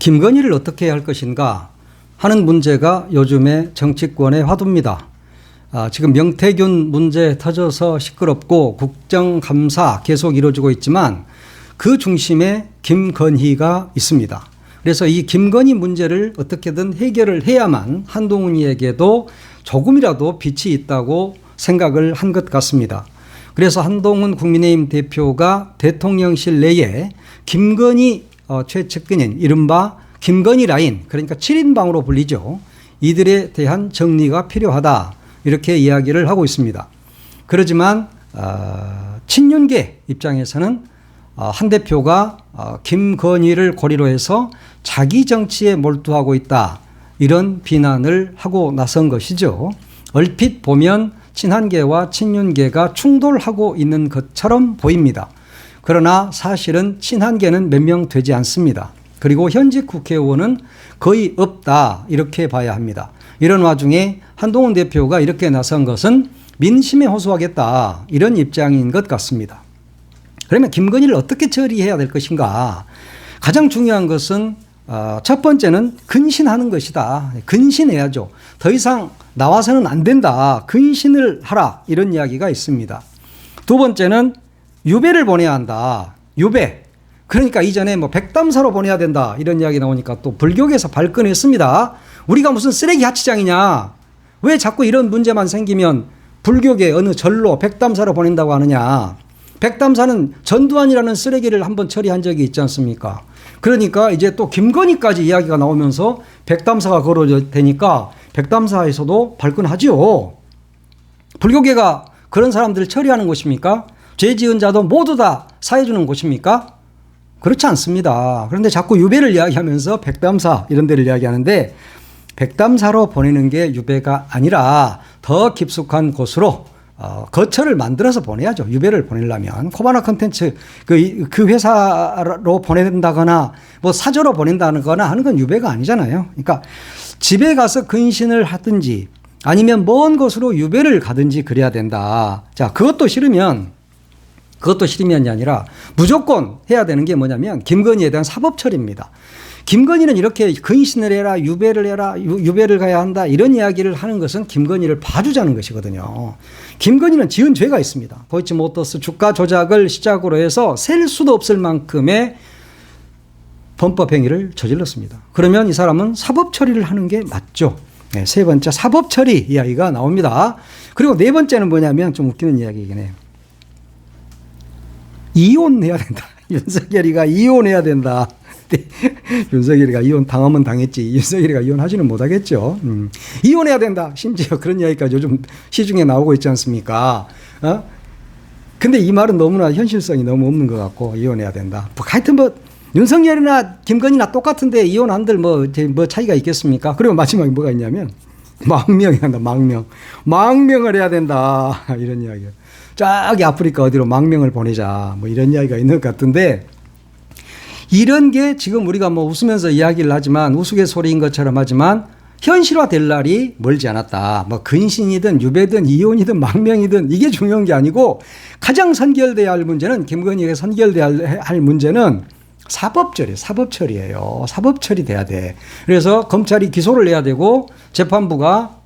김건희를 어떻게 해야 할 것인가 하는 문제가 요즘의 정치권의 화두입니다. 지금 명태균 문제 터져서 시끄럽고 국정감사 계속 이루어지고 있지만 그 중심에 김건희가 있습니다. 그래서 이 김건희 문제를 어떻게든 해결을 해야만 한동훈이에게도 조금이라도 빛이 있다고 생각을 한 것 같습니다. 그래서 한동훈 국민의힘 대표가 대통령실 내에 김건희 최측근인 이른바 김건희 라인, 그러니까 7인방으로 불리죠. 이들에 대한 정리가 필요하다, 이렇게 이야기를 하고 있습니다. 그렇지만 친윤계 입장에서는 한 대표가 김건희를 고리로 해서 자기 정치에 몰두하고 있다, 이런 비난을 하고 나선 것이죠. 얼핏 보면 친한계와 친윤계가 충돌하고 있는 것처럼 보입니다. 그러나 사실은 친한계는 몇 명 되지 않습니다. 그리고 현직 국회의원은 거의 없다, 이렇게 봐야 합니다. 이런 와중에 한동훈 대표가 이렇게 나선 것은 민심에 호소하겠다, 이런 입장인 것 같습니다. 그러면 김건희를 어떻게 처리해야 될 것인가? 가장 중요한 것은 첫 번째는 근신하는 것이다. 근신해야죠. 더 이상 나와서는 안 된다. 근신을 하라, 이런 이야기가 있습니다. 두 번째는 유배를 보내야 한다. 유배. 그러니까 이전에 뭐 백담사로 보내야 된다, 이런 이야기 나오니까 또 불교계에서 발끈했습니다. 우리가 무슨 쓰레기 하치장이냐? 왜 자꾸 이런 문제만 생기면 불교계 어느 절로 백담사로 보낸다고 하느냐? 백담사는 전두환이라는 쓰레기를 한번 처리한 적이 있지 않습니까? 그러니까 이제 또 김건희까지 이야기가 나오면서 백담사가 거론되니까 백담사에서도 발끈하지요. 불교계가 그런 사람들을 처리하는 곳입니까? 죄 지은 자도 모두 다 사해주는 곳입니까? 그렇지 않습니다. 그런데 자꾸 유배를 이야기하면서 백담사 이런 데를 이야기하는데, 백담사로 보내는 게 유배가 아니라 더 깊숙한 곳으로 거처를 만들어서 보내야죠. 유배를 보내려면 코바나 컨텐츠 그 회사로 보낸다거나 뭐 사저로 보낸다거나 하는 건 유배가 아니잖아요. 그러니까 집에 가서 근신을 하든지 아니면 먼 곳으로 유배를 가든지 그래야 된다. 자, 그것도 싫으면이 아니라 무조건 해야 되는 게 뭐냐면 김건희에 대한 사법 처리입니다. 김건희는 이렇게 근신을 해라, 유배를 해라, 유배를 가야 한다, 이런 이야기를 하는 것은 김건희를 봐주자는 것이거든요. 김건희는 지은 죄가 있습니다. 도이치모터스 주가 조작을 시작으로 해서 셀 수도 없을 만큼의 범법 행위를 저질렀습니다. 그러면 이 사람은 사법 처리를 하는 게 맞죠. 네, 세 번째 사법 처리 이야기가 나옵니다. 그리고 네 번째는 뭐냐면 좀 웃기는 이야기이긴 해요. 이혼해야 된다. 윤석열이가 이혼해야 된다. 윤석열이가 이혼 당하면 당했지, 윤석열이가 이혼하지는 못하겠죠. 이혼해야 된다. 심지어 그런 이야기까지 요즘 시중에 나오고 있지 않습니까? 근데 이 말은 너무나 현실성이 너무 없는 것 같고, 이혼해야 된다. 하여튼 뭐 윤석열이나 김건희나 똑같은데 이혼한들 뭐 차이가 있겠습니까? 그리고 마지막에 뭐가 있냐면 망명해야 한다. 망명을 해야 된다, 이런 이야기예요. 저기 아프리카 어디로 망명을 보내자, 뭐 이런 이야기가 있는 것 같은데, 이런 게 지금 우리가 뭐 웃으면서 이야기를 하지만 우스갯소리인 것처럼 하지만 현실화될 날이 멀지 않았다. 뭐 근신이든 유배든 이혼이든 망명이든 이게 중요한 게 아니고, 가장 선결돼야 할 문제는, 김건희에게 선결돼야 할 문제는 사법처리예요. 사법처리 돼야 돼. 그래서 검찰이 기소를 해야 되고 재판부가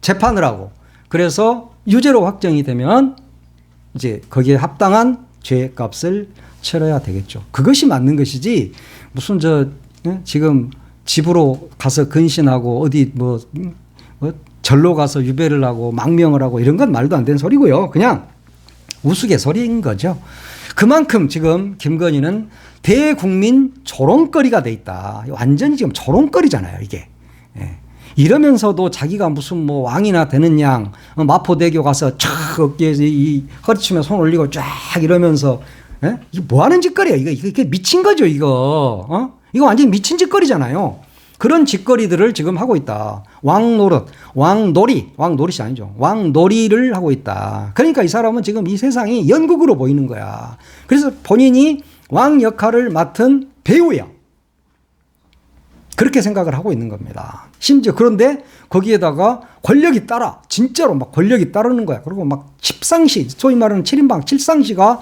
재판을 하고, 그래서 유죄로 확정이 되면 이제 거기에 합당한 죄값을 치러야 되겠죠. 그것이 맞는 것이지, 무슨 지금 집으로 가서 근신하고 어디 절로 가서 유배를 하고 망명을 하고 이런 건 말도 안 되는 소리고요. 그냥 우스갯소리인 거죠. 그만큼 지금 김건희는 대국민 조롱거리가 돼 있다. 완전히 지금 조롱거리잖아요, 이게. 예. 이러면서도 자기가 무슨 뭐 왕이나 되는 양, 마포대교 가서 촥 어깨에 허리춤에 손 올리고 쫙 이러면서, 예? 이게 뭐 하는 짓거리야? 이게 미친 거죠, 이거. 이거 완전히 미친 짓거리잖아요. 그런 짓거리들을 지금 하고 있다. 왕노릇이 아니죠. 왕놀이를 하고 있다. 그러니까 이 사람은 지금 이 세상이 연극으로 보이는 거야. 그래서 본인이 왕 역할을 맡은 배우야. 그렇게 생각을 하고 있는 겁니다. 심지어 그런데 거기에다가 권력이 따라, 진짜로 막 권력이 따르는 거야. 그리고 막 칩상시, 소위 말하는 7인방 칠상시가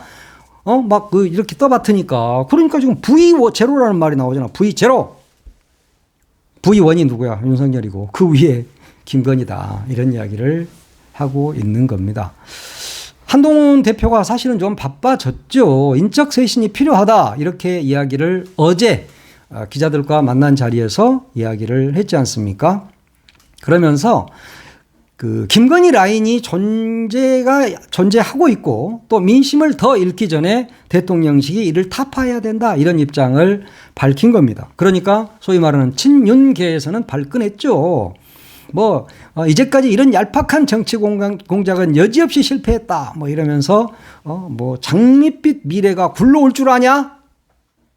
이렇게 떠받으니까, 그러니까 지금 V0라는 말이 나오잖아. V0. V1이 누구야? 윤석열이고 그 위에 김건희다. 이런 이야기를 하고 있는 겁니다. 한동훈 대표가 사실은 좀 바빠졌죠. 인적 쇄신이 필요하다. 이렇게 이야기를 어제 기자들과 만난 자리에서 이야기를 했지 않습니까? 그러면서 그 김건희 라인이 존재하고 있고 또 민심을 더 잃기 전에 대통령실이 이를 타파해야 된다. 이런 입장을 밝힌 겁니다. 그러니까 소위 말하는 친윤계에서는 발끈했죠. 이제까지 이런 얄팍한 정치 공작은 여지없이 실패했다. 이러면서, 장밋빛 미래가 굴러올 줄 아냐?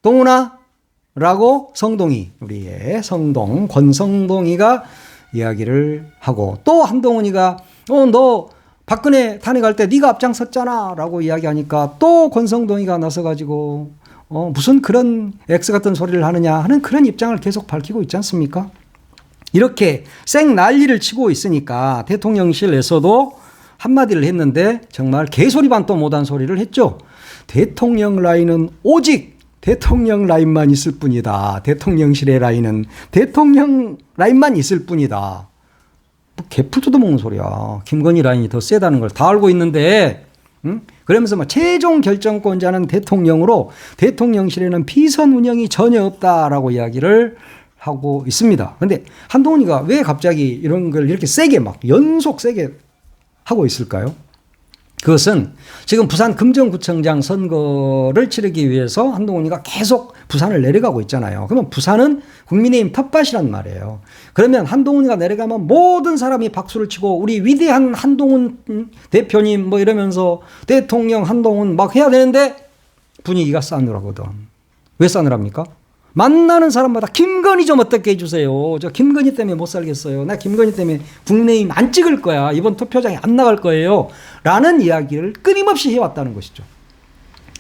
동훈아? 라고 성동이, 우리의 성동, 권성동이가 이야기를 하고 또 한동훈이가, 너 박근혜 탄핵할 때 네가 앞장섰잖아. 라고 이야기하니까 또 권성동이가 나서가지고, 무슨 그런 X 같은 소리를 하느냐 하는 그런 입장을 계속 밝히고 있지 않습니까? 이렇게 쌩 난리를 치고 있으니까 대통령실에서도 한마디를 했는데 정말 개소리 반도 못한 소리를 했죠. 대통령 라인은 오직 대통령 라인만 있을 뿐이다. 대통령실의 라인은 대통령 라인만 있을 뿐이다. 개풀 뜯어먹는 소리야. 김건희 라인이 더 세다는 걸 다 알고 있는데, 그러면서 최종 결정권자는 대통령으로 대통령실에는 비선 운영이 전혀 없다라고 이야기를 하고 있습니다. 그런데 한동훈이가 왜 갑자기 이런 걸 이렇게 세게 연속 세게 하고 있을까요? 그것은 지금 부산 금정구청장 선거를 치르기 위해서 한동훈이가 계속 부산을 내려가고 있잖아요. 그러면 부산은 국민의힘 텃밭이란 말이에요. 그러면 한동훈이가 내려가면 모든 사람이 박수를 치고 우리 위대한 한동훈 대표님 이러면서 대통령 한동훈 해야 되는데 분위기가 싸늘하거든. 왜 싸늘합니까? 만나는 사람마다 김건희 좀 어떻게 해주세요. 저 김건희 때문에 못 살겠어요. 나 김건희 때문에 국내임 안 찍을 거야. 이번 투표장에 안 나갈 거예요. 라는 이야기를 끊임없이 해왔다는 것이죠.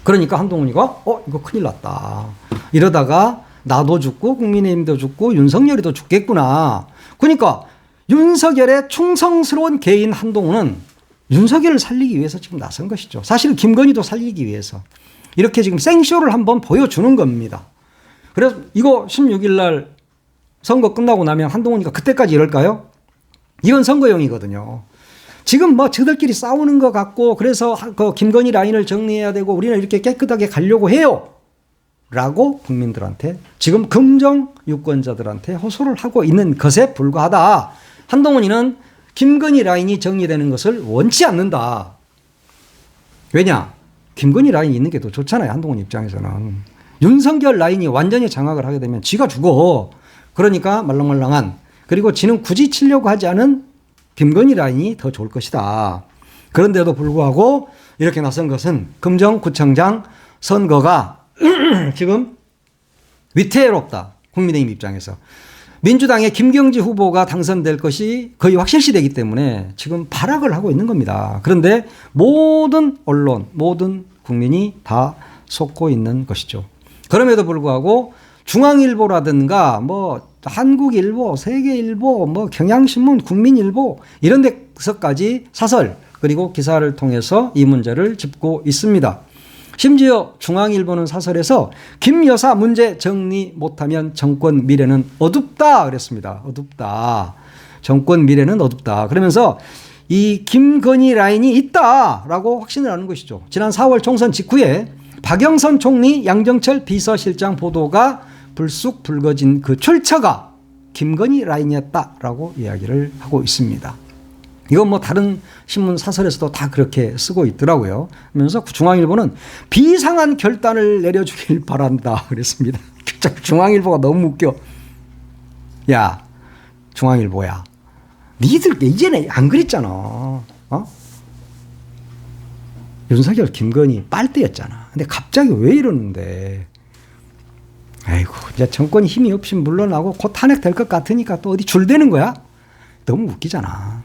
그러니까 한동훈이가 이거 큰일 났다. 이러다가 나도 죽고 국민의힘도 죽고 윤석열이도 죽겠구나. 그러니까 윤석열의 충성스러운 개인 한동훈은 윤석열을 살리기 위해서 지금 나선 것이죠. 사실은 김건희도 살리기 위해서. 이렇게 지금 생쇼를 한번 보여주는 겁니다. 그래서 이거 16일 날 선거 끝나고 나면 한동훈이가 그때까지 이럴까요? 이건 선거용이거든요. 지금 저들끼리 싸우는 것 같고 그래서 그 김건희 라인을 정리해야 되고 우리는 이렇게 깨끗하게 가려고 해요. 라고 국민들한테 지금 금정 유권자들한테 호소를 하고 있는 것에 불과하다. 한동훈이는 김건희 라인이 정리되는 것을 원치 않는다. 왜냐? 김건희 라인이 있는 게 더 좋잖아요. 한동훈 입장에서는. 윤석열 라인이 완전히 장악을 하게 되면 지가 죽어. 그러니까 말랑말랑한 그리고 지는 굳이 치려고 하지 않은 김건희 라인이 더 좋을 것이다. 그런데도 불구하고 이렇게 나선 것은 금정구청장 선거가 지금 위태롭다. 국민의힘 입장에서. 민주당의 김경지 후보가 당선될 것이 거의 확실시되기 때문에 지금 발악을 하고 있는 겁니다. 그런데 모든 언론, 모든 국민이 다 속고 있는 것이죠. 그럼에도 불구하고 중앙일보라든가 한국일보, 세계일보, 경향신문, 국민일보 이런 데서까지 사설 그리고 기사를 통해서 이 문제를 짚고 있습니다. 심지어 중앙일보는 사설에서 김 여사 문제 정리 못하면 정권 미래는 어둡다 그랬습니다. 어둡다. 정권 미래는 어둡다. 그러면서 이 김건희 라인이 있다라고 확신을 하는 것이죠. 지난 4월 총선 직후에 박영선 총리, 양정철 비서실장 보도가 불쑥 불거진 그 출처가 김건희 라인이었다라고 이야기를 하고 있습니다. 이건 다른 신문 사설에서도 다 그렇게 쓰고 있더라고요. 그러면서 중앙일보는 비상한 결단을 내려주길 바란다 그랬습니다. 중앙일보가 너무 웃겨. 야, 중앙일보야. 니들 이제는 안 그랬잖아. 윤석열, 김건희 빨대였잖아. 근데 갑자기 왜 이러는데? 아이고, 이제 정권이 힘이 없이 물러나고 곧 탄핵될 것 같으니까 또 어디 줄대는 거야? 너무 웃기잖아.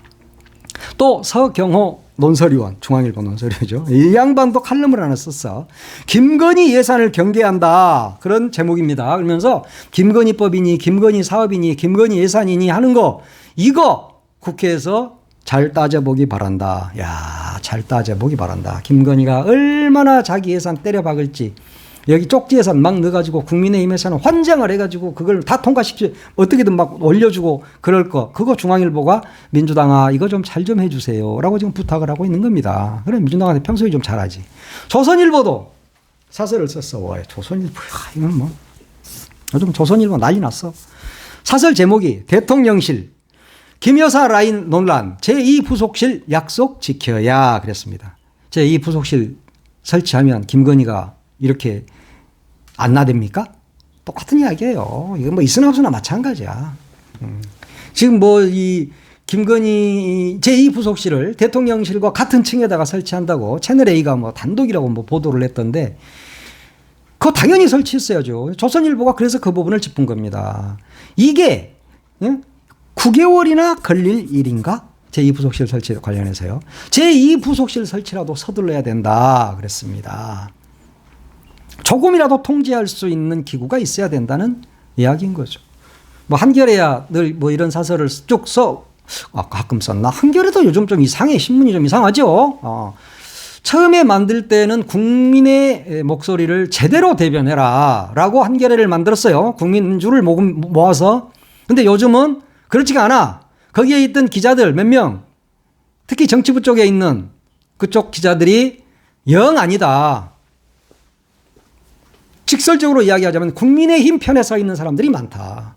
또 서경호 논설위원, 중앙일보 논설위원이죠. 이 양반도 칼럼을 하나 썼어. 김건희 예산을 경계한다. 그런 제목입니다. 그러면서 김건희법이니 김건희 사업이니 김건희 예산이니 하는 거 이거 국회에서 잘 따져보기 바란다. 야, 잘 따져보기 바란다. 김건희가 얼마나 자기 예산 때려박을지 여기 쪽지 예산 막 넣어가지고 국민의힘에서는 환장을 해가지고 그걸 다 통과시키 어떻게든 막 올려주고 그럴 거. 그거 중앙일보가 민주당아 이거 좀 잘 좀 해주세요라고 지금 부탁을 하고 있는 겁니다. 그래 민주당한테 평소에 좀 잘하지. 조선일보도 사설을 썼어. 조선일보 이건 뭐 요즘 조선일보 난리 났어. 사설 제목이 대통령실 김여사 라인 논란 제2부속실 약속 지켜야 그랬습니다. 제2부속실 설치하면 김건희가 이렇게 안 나댑니까? 똑같은 이야기예요. 이건 뭐 있으나 없으나 마찬가지야. 지금 뭐 이 김건희 제2부속실을 대통령실과 같은 층에다가 설치한다고 채널A가 뭐 단독이라고 뭐 보도를 했던데 그거 당연히 설치했어야죠. 조선일보가 그래서 그 부분을 짚은 겁니다. 이게 9개월이나 걸릴 일인가? 제2부속실 설치 관련해서요. 제2부속실 설치라도 서둘러야 된다 그랬습니다. 조금이라도 통제할 수 있는 기구가 있어야 된다는 이야기인 거죠. 뭐 한겨레야 늘 뭐 이런 사설을 쭉 써. 가끔 썼나? 한겨레도 요즘 좀 이상해. 신문이 좀 이상하죠. 처음에 만들 때는 국민의 목소리를 제대로 대변해라 라고 한겨레를 만들었어요. 국민주를 모아서. 근데 요즘은 그렇지가 않아. 거기에 있던 기자들 몇 명, 특히 정치부 쪽에 있는 그쪽 기자들이 영 아니다. 직설적으로 이야기하자면 국민의힘 편에 서 있는 사람들이 많다.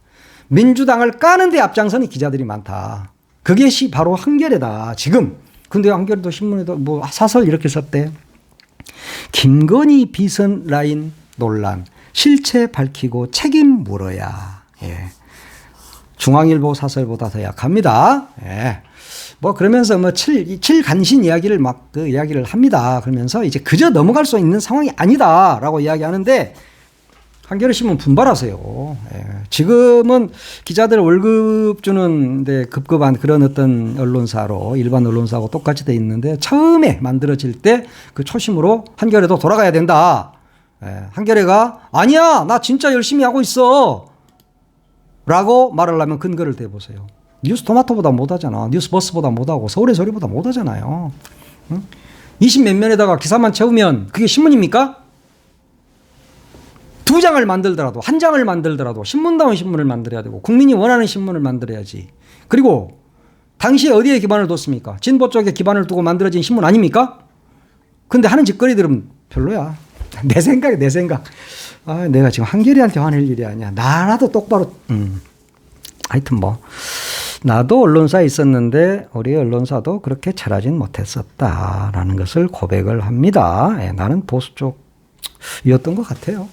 민주당을 까는데 앞장서는 기자들이 많다. 그게 바로 한겨레다. 지금. 근데 한겨레도 신문에도 뭐 사설 이렇게 썼대. 김건희 비선 라인 논란 실체 밝히고 책임 물어야. 예. 중앙일보 사설보다 더 약합니다. 예. 뭐 그러면서 뭐 칠간신 이야기를 막 그 이야기를 합니다. 그러면서 이제 그저 넘어갈 수 있는 상황이 아니다라고 이야기하는데 한겨레 신문 분발하세요. 예. 지금은 기자들 월급 주는데 급급한 그런 어떤 언론사로 일반 언론사하고 똑같이 돼 있는데 처음에 만들어질 때 그 초심으로 한겨레도 돌아가야 된다. 예. 한겨레가 아니야 나 진짜 열심히 하고 있어 라고 말을 하면 근거를 대보세요. 뉴스토마토보다 못하잖아. 뉴스버스보다 못하고 서울의 소리보다 못하잖아요. 20몇 면에다가 기사만 채우면 그게 신문입니까? 2장을 만들더라도 1장을 만들더라도 신문다운 신문을 만들어야 되고 국민이 원하는 신문을 만들어야지. 그리고 당시에 어디에 기반을 뒀습니까? 진보 쪽에 기반을 두고 만들어진 신문 아닙니까? 근데 하는 짓거리들은 별로야. 내 생각에 내 생각. 아, 내가 지금 한겨레한테 화낼 일이 아니야. 나라도 똑바로 하여튼 뭐 나도 언론사에 있었는데 우리 언론사도 그렇게 잘하진 못했었다라는 것을 고백을 합니다. 예, 나는 보수 쪽이었던 것 같아요.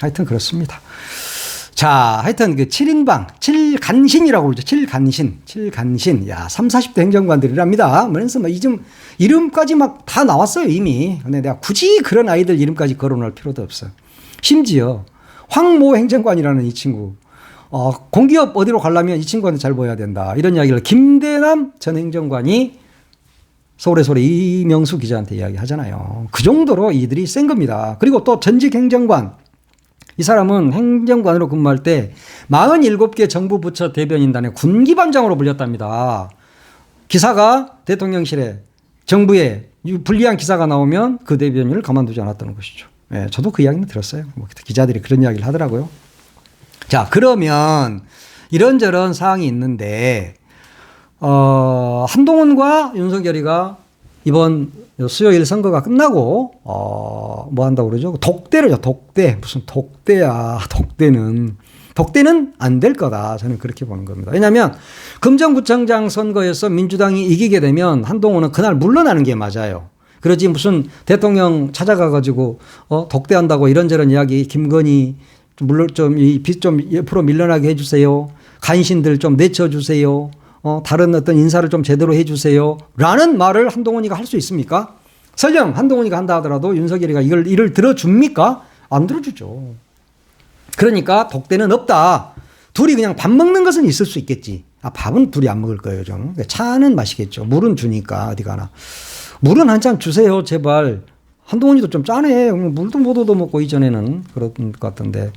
하여튼 그렇습니다. 자, 하여튼 그 7인방, 7간신이라고 그러죠. 7간신. 야, 30, 40대 행정관들이랍니다. 그래서 뭐 이름까지 막 다 나왔어요, 이미. 근데 내가 굳이 그런 아이들 이름까지 거론할 필요도 없어요. 심지어 황모 행정관이라는 이 친구, 공기업 어디로 가려면 이 친구한테 잘 보여야 된다. 이런 이야기를 김대남 전 행정관이 서울의 소리 이명수 기자한테 이야기하잖아요. 그 정도로 이들이 센 겁니다. 그리고 또 전직 행정관. 이 사람은 행정관으로 근무할 때 47개 정부 부처 대변인단의 군기반장으로 불렸답니다. 기사가 대통령실에 정부에 불리한 기사가 나오면 그 대변인을 가만두지 않았다는 것이죠. 예, 저도 그 이야기는 들었어요. 기자들이 그런 이야기를 하더라고요. 자, 그러면 이런저런 사항이 있는데 한동훈과 윤석열이가 이번 수요일 선거가 끝나고 뭐 한다고 그러죠? 독대를요. 독대. 무슨 독대야. 독대는 안 될 거다. 저는 그렇게 보는 겁니다. 왜냐하면 금정구청장 선거에서 민주당이 이기게 되면 한동훈은 그날 물러나는 게 맞아요. 그러지 무슨 대통령 찾아가가지고 독대한다고 이런저런 이야기 김건희 물론 좀 이 빚 좀 옆으로 밀려나게 해주세요. 간신들 좀 내쳐주세요. 다른 어떤 인사를 좀 제대로 해주세요. 라는 말을 한동훈이가 할 수 있습니까? 설령 한동훈이가 한다 하더라도 윤석열이가 이를 들어줍니까? 안 들어주죠. 그러니까 독대는 없다. 둘이 그냥 밥 먹는 것은 있을 수 있겠지. 밥은 둘이 안 먹을 거예요, 좀. 차는 마시겠죠. 물은 주니까 어디 가나. 물은 한 잔 주세요, 제발. 한동훈이도 좀 짜네. 물도 못 얻어먹고 이전에는 그런 것 같던데.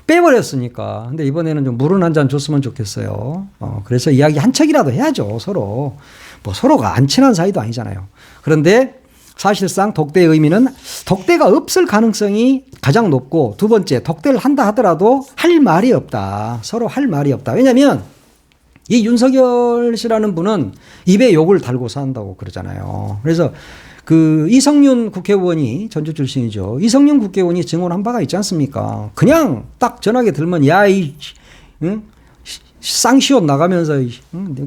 빼버렸으니까. 근데 이번에는 좀 물은 한 잔 줬으면 좋겠어요. 그래서 이야기 한 척이라도 해야죠, 서로. 뭐 서로가 안 친한 사이도 아니잖아요. 그런데 사실상 독대의 의미는 독대가 없을 가능성이 가장 높고 두 번째 독대를 한다 하더라도 할 말이 없다. 서로 할 말이 없다. 왜냐하면 이 윤석열 씨라는 분은 입에 욕을 달고서 한다고 그러잖아요. 그래서 그 이성윤 국회의원이 전주 출신이죠. 이성윤 국회의원이 증언한 바가 있지 않습니까? 그냥 딱 전화기 들면 야이 응? 쌍시옷 나가면서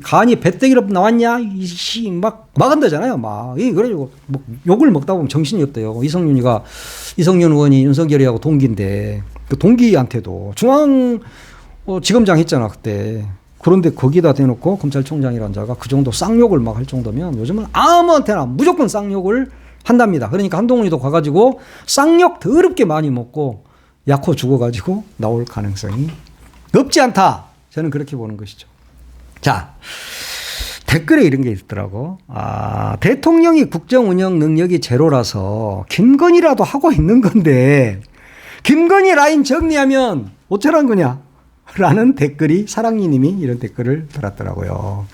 간이 배때기로 나왔냐 이씨 막 한다잖아요. 막 그래가지고 뭐 욕을 먹다 보면 정신이 없대요. 이성윤 의원이 윤석열이하고 동기인데 그 동기한테도 중앙지검장 했잖아 그때. 그런데 거기다 대놓고 검찰총장이라는 자가 그 정도 쌍욕을 막 할 정도면 요즘은 아무한테나 무조건 쌍욕을 한답니다. 그러니까 한동훈이도 가가지고 쌍욕 더럽게 많이 먹고 약호 죽어가지고 나올 가능성이 없지 않다. 저는 그렇게 보는 것이죠. 자, 댓글에 이런 게 있더라고. 대통령이 국정 운영 능력이 제로라서 김건희라도 하고 있는 건데 김건희 라인 정리하면 어쩌란 거냐? 라는 댓글이 사랑니 님이 이런 댓글을 달았더라고요.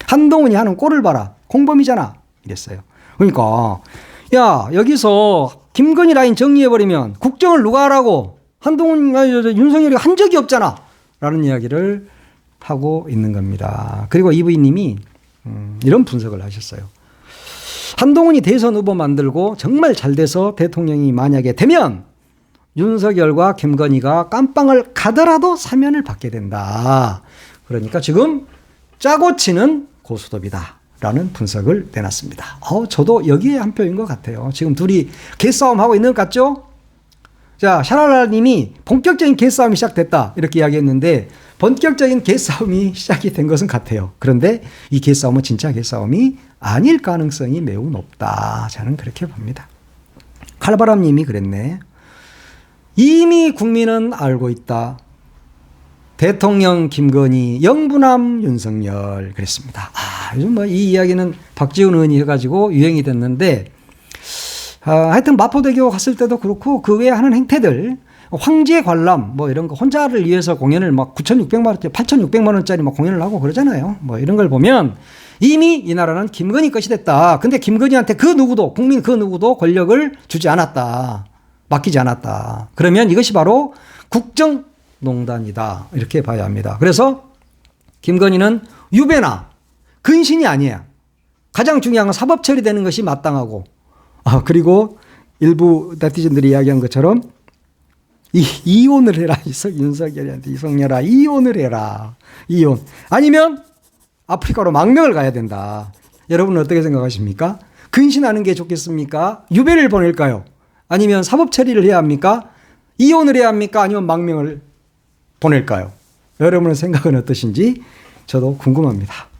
한동훈이 하는 꼴을 봐라. 공범이잖아. 이랬어요. 그러니까 야 여기서 김건희 라인 정리해버리면 국정을 누가 하라고 윤석열이 한 적이 없잖아. 라는 이야기를 하고 있는 겁니다. 그리고 이브이님이 이런 분석을 하셨어요. 한동훈이 대선 후보 만들고 정말 잘 돼서 대통령이 만약에 되면 윤석열과 김건희가 깜빵을 가더라도 사면을 받게 된다. 그러니까 지금 짜고 치는 고스톱이다. 라는 분석을 내놨습니다. 저도 여기에 한 표인 것 같아요. 지금 둘이 개싸움하고 있는 것 같죠? 자, 샤랄라 님이 본격적인 개싸움이 시작됐다. 이렇게 이야기했는데 본격적인 개싸움이 시작이 된 것은 같아요. 그런데 이 개싸움은 진짜 개싸움이 아닐 가능성이 매우 높다. 저는 그렇게 봅니다. 칼바람 님이 그랬네. 이미 국민은 알고 있다. 대통령 김건희, 영부남 윤석열 그랬습니다. 요즘 뭐 이 이야기는 박지원 의원이 해가지고 유행이 됐는데 하여튼 마포대교 갔을 때도 그렇고 그 외에 하는 행태들 황제 관람 뭐 이런 거 혼자를 위해서 공연을 막 9,600만 원짜리 8,600만 원짜리 막 공연을 하고 그러잖아요. 뭐 이런 걸 보면 이미 이 나라는 김건희 것이 됐다. 근데 김건희한테 국민 그 누구도 권력을 주지 않았다. 맡기지 않았다. 그러면 이것이 바로 국정농단이다. 이렇게 봐야 합니다. 그래서 김건희는 유배나 근신이 아니야. 가장 중요한 건 사법 처리되는 것이 마땅하고 그리고 일부 네티즌들이 이야기한 것처럼 이혼을 해라. 윤석열한테 이성열아 이혼을 해라. 이혼. 아니면 아프리카로 망명을 가야 된다. 여러분은 어떻게 생각하십니까? 근신하는 게 좋겠습니까? 유배를 보낼까요? 아니면 사법 처리를 해야 합니까? 이혼을 해야 합니까? 아니면 망명을 보낼까요? 여러분의 생각은 어떠신지 저도 궁금합니다.